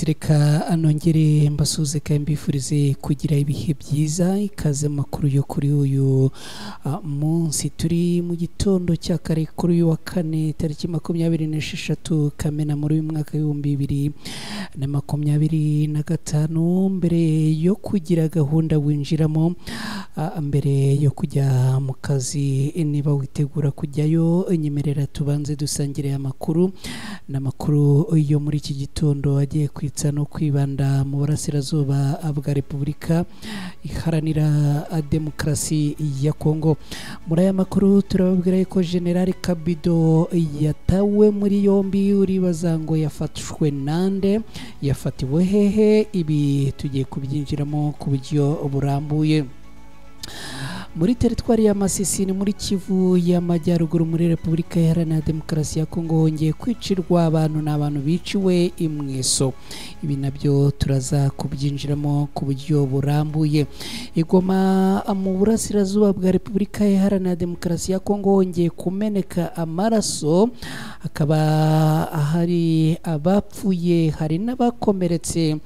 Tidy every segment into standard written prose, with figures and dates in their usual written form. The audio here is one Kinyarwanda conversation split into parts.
Reka anongere mbasuze kandi mbifurize kugira ibihe byiza ikaze makuru yo kuri uyu munsi turi mu gitondo cya kare kuri uyu wa kane tariki 26 Kamena muri uyu mwaka w'2025 mbere yo kugira gahunda winjiramo mbere yo kujya mu kazi niba witegura kujyayo nyemerera tubanze dusangire amakuru n'amakuru yo muri iki gitondo agiye kwitsa no kwibanda mu burasirazuba bwa Repubulika Iharanira Demokarasi ya Kongo. Muri aya makuru turababwira ko General Kabido yatawe muri yombi, uribaza ngo yafatishwe nande, yafatiwe hehe, ibi tugiye kubyinjiramo ku buryo burambuye. Muri teritwari ya Masisi ni muri Kivu y'Amajyaruguru muri Repubulika Iharanira Demokarasi ya Kongo hongeye kwicirwa n'abantu biciwe imweso. Ibi nabyo turaza kubyinjiramo ku buryo burambuye. Igoma mu burasirazuba bwa Repubulika Iharanira Demokarasi ya Kongo hongeye kumeneka amaraso, akaba hari abapfuye hari n'abakomeretse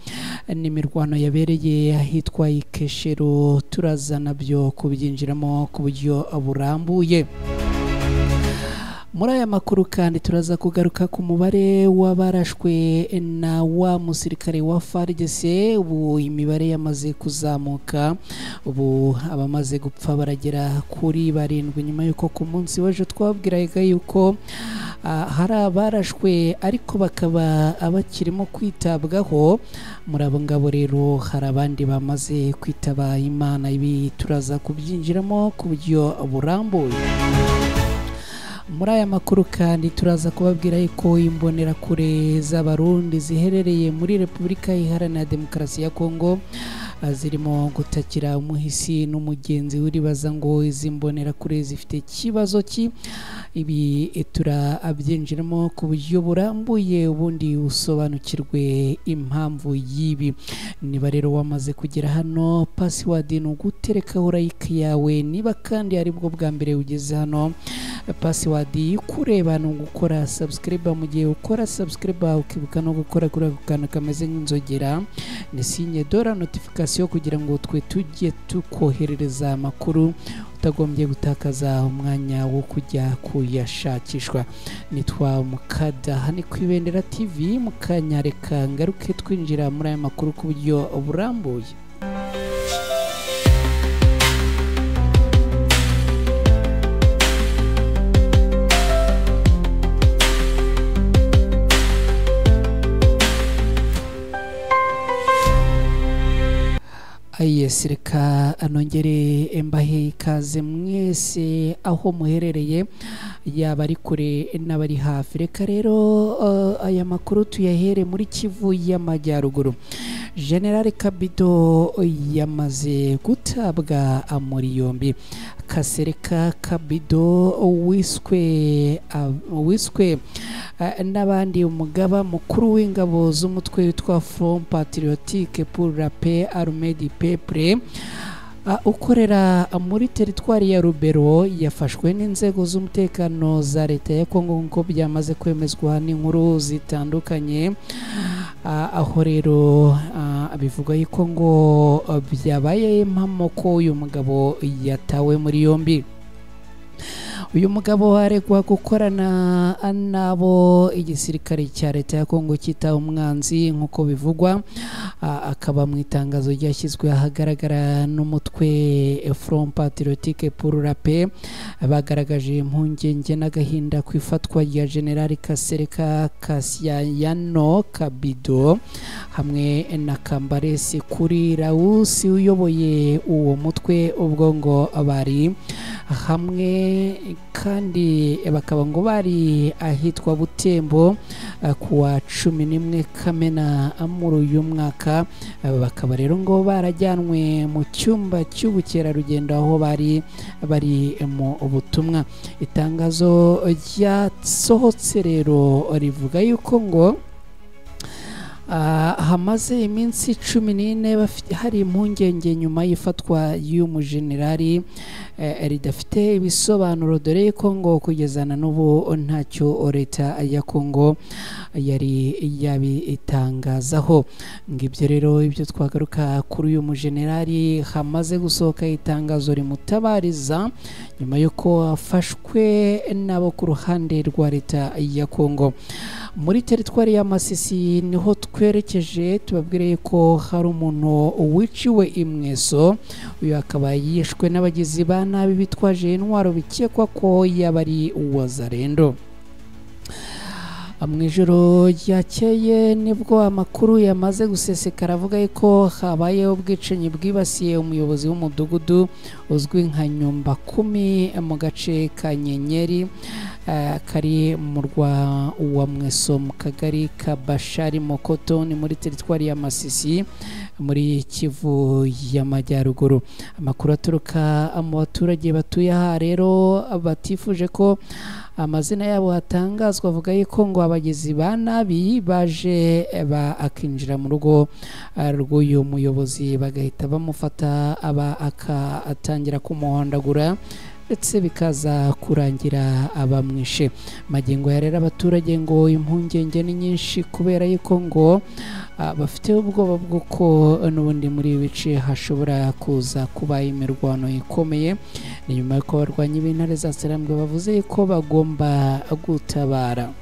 n'imirwano yabereye ahitwa Ikeshero. Turaza nabyo kubyinjiramo ku buryo burambuye. Muri aya makuru kandi turaza kugaruka ku mubare w'abarashwe na wa musirikare wa FARDC. Ubu imibare yamaze kuzamuka, ubu abamaze gupfa baragera kuri 7 nyuma yuko ku munsi w'ejo twabwiraga yuko hari abarashwe ariko bakaba abakirimo kwitabwaho. Muri abo ngabo rero hari abandi bamaze kwitaba Imana. Ibi turaza kubyinjiramo ku buryo burambuye. Muri aya makuru kandi turaza kubabwira ko imbonerakure z'abarundi ziherereye muri Repubulika Iharanira Demokarasi ya Kongo zirimo gutakira umuhisi n'umugenzi, uribaza ngo izi mbonerakure zifite ikibazo ki. Ibi turabyinjiramo ku buryo burambuye ubundi usobanukirwe impamvu y'ibi. Niba rero wamaze kugera hano, password ni uguterekaho like yawe. Niba kandi ari bwo bwa mbere ugeze hano, password kureba no gukora subscribe. Mu gihe ukora subscribe ukibuka no gukora kuri akana kameze nk'inzogera ni signe dora notification kugira ngo twe tujye tukoherereza amakuru utagombye gutakaza umwanya wo kujya kuyashakishwa. Nitwa Mukada hani kwibendera TV. Mukanyareka ngaruke twinjira muri aya makuru ku buryo burambuye. Reka anongere mbahe ikaze mwese aho muherereye, yaba ari kure n'abari hafi. Reka rero aya makuru tuyahere muri Kivu y'Amajyaruguru. General Kabido yamaze gutabwa muri yombi. Kasereka Kabido wiswe n'abandi umugaba mukuru w'ingabo z'umutwe witwa Front Patriotique pour la Paix Armée du Peuple ukorera muri teritwari ya Rubero, yafashwe n'inzego z'umutekano za leta ya Kongo nk'uko byamaze kwemezwa n'inkuru zitandukanye. Aho rero bivuga yuko ngo byabaye impamo ko uyu mugabo yatawe muri yombi. Uyu mugabo aregwa gukorana nabo igisirikare cya leta ya Kongo cyita umwanzi nk'uko bivugwa. Akaba mu itangazo ryashyizwe ahagaragara n'umutwe Front Patriotique pour la Paix bagaragaje impungenge n'agahinda ku ifatwa rya General Kasereka Kasiyano Kabido hamwe na Kambarese kuri Rawusi uyoboye uwo mutwe. Ubwo ngo bari hamwe kandi bakaba ngo bari ahitwa Butembo kuwa 11 Kamena muri uyu mwaka. Bakaba rero ngo barajyanwe mu cyumba cy'ubukerarugendo aho bari mu ubutumwa. Itangazo ryasohotse rero rivuga yuko ngo hamaze iminsi 14 hari impungenge nyuma y'ifatwa y'umujenerali ridafite ibisobanuro, dore ko ngo kugezana n'ubu ntacyo leta ya Kongo yari yabitangazaho. Ngibyo rero ibyo twagaruka kuri uyu mujenerali hamaze gusohoka itangazo rimutabariza nyuma yuko afashwe nabo ku ruhande rwa leta ya Kongo. Muri teritwari ya Masisi niho twerekeje, tubabwire ko hari umuntu wiciwe imweso. Uyu akaba yishwe n'abagizi ba nabi bitwaje intwaro bikekwa ko yabari Wazalendo. Amwijoro ryakeye nibwo amakuru yamaze gusesekara avuga ko habaye ubwicanyi bwibasiye umuyobozi w'umudugudu uzwi nka Nyumba 10 mu gace ka Nyenyeri kari mu murwa wa Mweso mu kagari ka Bashari Mokoto ni muri teritwari ya Masisi muri Kivu y'Amajyaruguru. Amakuru aturuka mu baturage batuye aha rero batifuje ko amazina yabo hatangazwa, avuga yuko ngo abagizi ba nabi baje akinjira mu rugo rw'uyu muyobozi bagahita bamufata akatangira kumuhondagura ndetse bikaza kurangira abamwishe. Magingo ya rero abaturage ngo impungenge ni nyinshi kubera yuko ngo bafite ubwoba bw'uko n'ubundi muri ibi bice hashobora kuza kuba imirwano ikomeye. Ni nyuma y'uko abarwanyi b'intare za Sarambwe bavuze ko bagomba gutabara.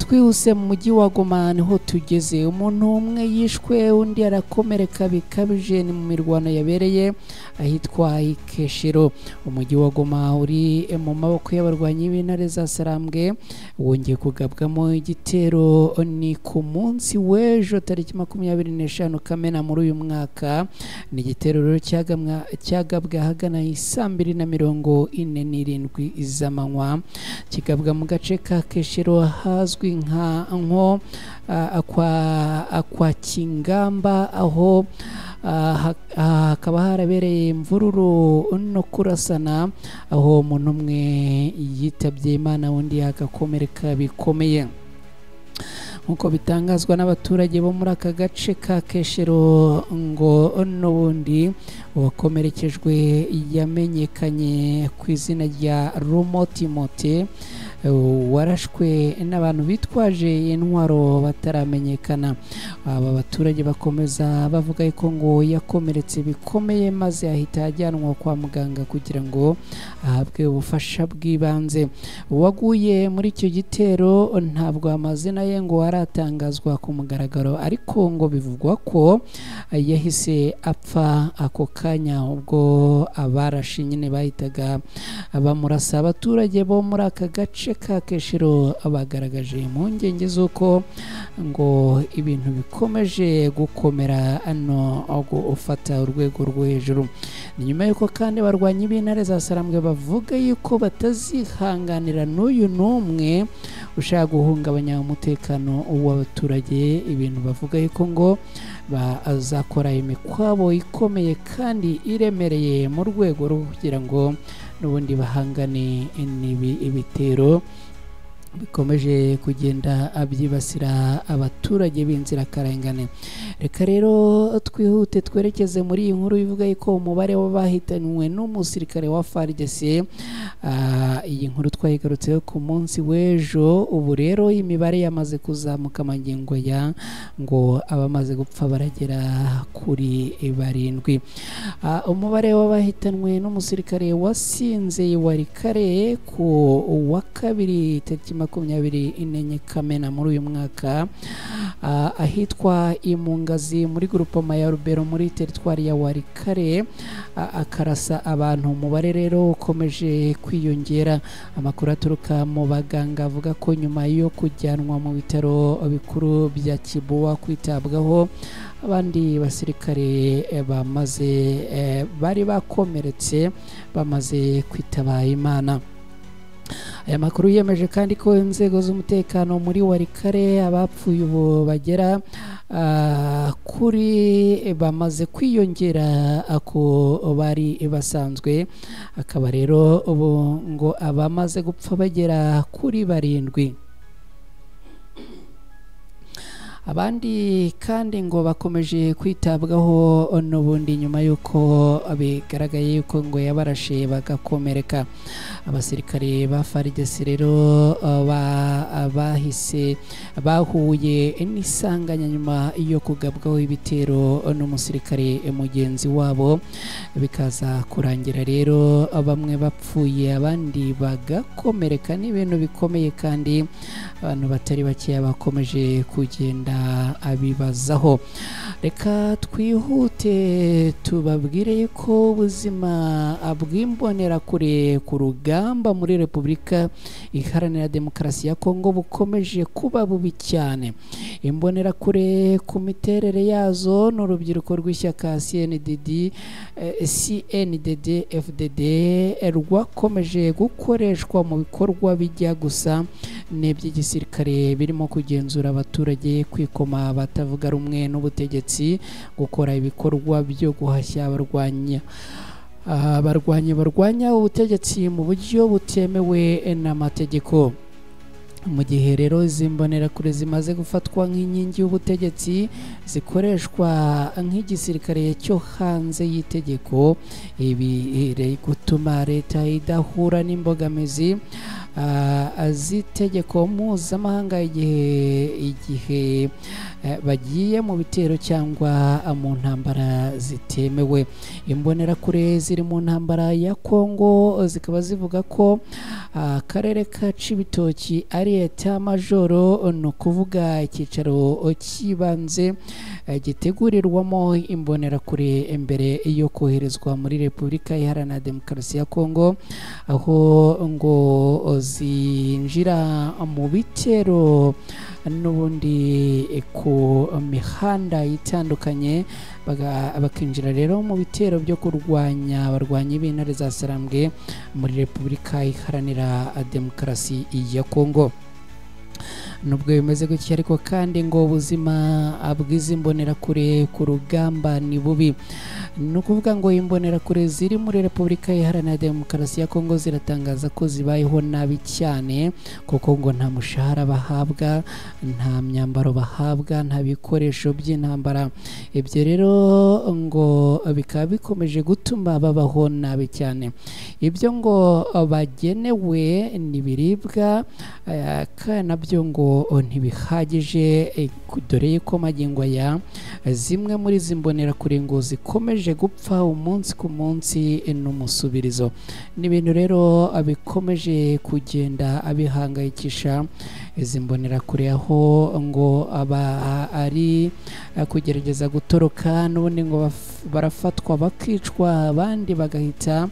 Twihuse mu mujyi wa Goma niho tugeze. Umuntu umwe yishwe undi arakomereka bikabije ni mu mirwano yabereye ahitwa Ikeshero. Umujyi wa Goma uri mu maboko y'abarwanyi b'intare za Sarambwe wongeye kugabwamo igitero ni ku munsi w'ejo tariki 25 Kamena muri uyu mwaka. Ni igitero rero cyagabwe ahagana 2:47 z'amanywa, kigabwa mu gace ka Keshero hazwi nko akwa Kingamba, aho hakaba harabereye imvururu no kurasana, aho umuntu umwe yitabye Imana undi agakomereka bikomeye. Nkuko bitangazwa n'abaturage bo muri aka gace ka Keshero ngo n'ubundi uwakomerekejwe yamenyekanye ku izina rya Rumotimote warashwe n'abantu bitwaje intwaro bataramenyekana. Aba baturage bakomeza bavuga ko ngo yakomeretse bikomeye maze ahita ajyanwa kwa muganga kugira ngo ahabwe ubufasha bw'ibanze. Uwaguye muri icyo gitero ntabwo amazina ye ngo aratangazwa ku mugaragaro, ariko ngo bivugwa ko yahise apfa ako kanya ubwo abarashe nyine bahitaga bamurasa. Abaturage bo muri aka gace ka Keshero bagaragaje impungenge z'uko ngo ibintu bikomeje gukomera ano ufata urwego rwo hejuru. Ni nyuma y'uko kandi abarwanyi b'intare za Sarambwe bavuga yuko batazihanganira n'uyu n'umwe ushaka guhungabanya umutekano w'abaturage, ibintu bavuga yuko ngo bazakora imikwabo ikomeye kandi iremereye mu rwego rwo kugira ngo n'ubundi bahangane ibitero bikomeje kugenda byibasira abaturage b'inzirakarengane. Reka rero twihute twerekeze muri iyi nkuru ivuga ko umubare w'abahitanywe n'umusirikare wa FARDC. Iyi nkuru twayigarutseho ku munsi w'ejo. Ubu rero imibare yamaze kuzamuka magingo ya ngo abamaze gupfa baragera kuri 7. Umubare w'abahitanywe n'umusirikare wasinze Warikare ku wa kabiri tariki 24 Kamena muri uyu mwaka ahitwa Imungazi muri grupoma ya Rubero muri teritwari ya Warikare akarasa abantu. Umubare rero ukomeje kwiyongera. Amakuru aturuka mu baganga avuga ko nyuma yo kujyanwa mu bitaro bikuru bya Kibuwa kwitabwaho, abandi basirikare bari bakomeretse bamaze kwitaba Imana. Aya makuru yemeje kandi ko inzego z'umutekano muri Warikare abapfuye ubu bagera kuri bamaze kwiyongera ako bari basanzwe. Akaba rero ubu ngo abamaze gupfa bagera kuri 7. abandi kandi ngo bakomeje kwitabwaho n'ubundi nyuma y'uko bigaragaye yuko ngo yabarashe bagakomereka. Abasirikare ba FARDC rero bahise bahuye n'isanganya nyuma yo kugabwaho ibitero n'umusirikare mugenzi wabo, bikaza kurangira rero bamwe bapfuye abandi bagakomereka. n'ibintu bikomeye kandi abantu batari bakeya bakomeje kugenda abibazaho. Reka twihute tubabwire ko ubuzima bw'imbonera kure ku rugamba muri Repubulika Iharanira Demokarasi ya Kongo bukomeje kuba bubi cyane. Imbonera kure ku miterere yazo n'urubyiruko rw'ishyaka CNDD FDD rwakomeje gukoreshwa mu bikorwa bijya gusa n'iby'igisirikare birimo kugenzura abaturage, kwikoma batavuga rumwe n'ubutegetsi, gukora ibikorwa byo guhashya barwanya ubutegetsi mu buryo butemewe n'amategeko. Mu gihe rero izi mbonerakure zimaze gufatwa nk'inkingi y'ubutegetsi zikoreshwa nk'igisirikare cyo hanze y'itegeko, ibi gutuma leta idahura n'imbogamizi z'itegeko mpuzamahanga igihe bagiye mu bitero cyangwa mu ntambara zitemewe. Imbonerakure ziri mu ntambara ya Kongo zikaba zivuga ko akarere ka Cibitoki ari eta majoro, ni ukuvuga icyicaro cy'ibanze gitegurirwamo imbonerakure mbere yo koherezwa muri Repubulika Iharanira Demokarasi ya Kongo, aho ngo zinjira mu bitero n'ubundi ku mihanda itandukanye, bakinjira rero mu bitero byo kurwanya abarwanyi b'intare za Sarambwe muri Repubulika Iharanira Demokarasi ya Kongo. Nubwo bimeze gutya ariko kandi ngo ubuzima bw'izi mbonerakure ku rugamba ni bubi. Ni ukuvuga ngo imbonerakure ziri muri Repubulika Iharanira Demokarasi ya Kongo ziratangaza ko zibayeho nabi cyane, kuko ngo nta mushahara bahabwa, nta myambaro bahabwa, nta bikoresho by'intambara. Ibyo rero ngo bikaba bikomeje gutuma babaho nabi cyane. Ibyo ngo bagenewe n'ibiribwa kandi nabyo ngo ntibihagije, dore ko magingo aya zimwe muri izi mbonerakure ngo zikomeje gupfa umunsi ku munsi n'umusubirizo. Ni ibintu rero bikomeje kugenda abihangayikisha izi mbonerakure, aho ngo aba ari kugerageza gutoroka, n'ubundi ngo barafatwa bakicwa, abandi bagahita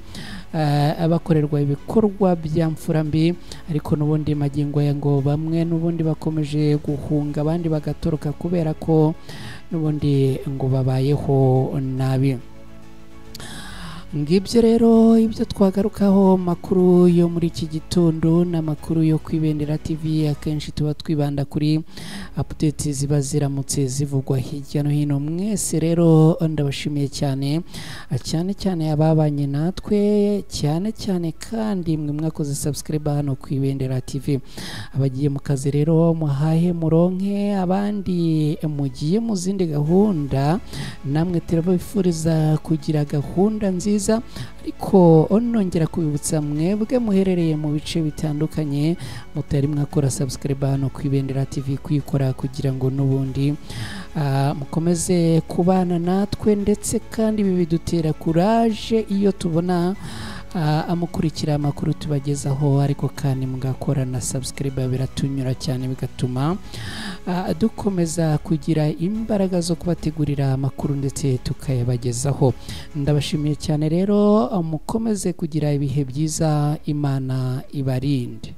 bakorerwa ibikorwa bya mfurambi. Ariko n'ubundi magingo ya ngo bamwe n'ubundi bakomeje guhunga, abandi bagatoroka kubera ko n'ubundi ngo babayeho nabi. Ngibyo rero ibyo twagarukaho makuru yo muri iki gitondo n'amakuru yo kwibendera TV. Akenshi tuba twibanda kuri updates ziba ziramutse zivugwa hirya no hino. Mwese rero ndabashimiye cyane ababanye natwe, cyane kandi mwe mwakoze subscribe hano kwibendera TV. Abagiye mu kazi rero muhahe muronke, abandi mugiye mu zindi gahunda namwe turabifuriza kugira gahunda nziza. Ariko nongera kubibutsa mwebwe muherereye mu bice bitandukanye mutari mwakora subscribe hano kwibendera TV, kwikora kugira ngo n'ubundi mukomeze kubana natwe, ndetse kandi ibi bidutera courage iyo tubona amukurikira amakuru tubagezaho. Ariko kandi mugakora na subscribe, biratunyura cyane, bigatuma dukomeza kugira imbaraga zo kubategurira amakuru ndetse tukayabagezaho. Ndabashimiye cyane rero, mukomeze kugira ibihe byiza, Imana ibarinde.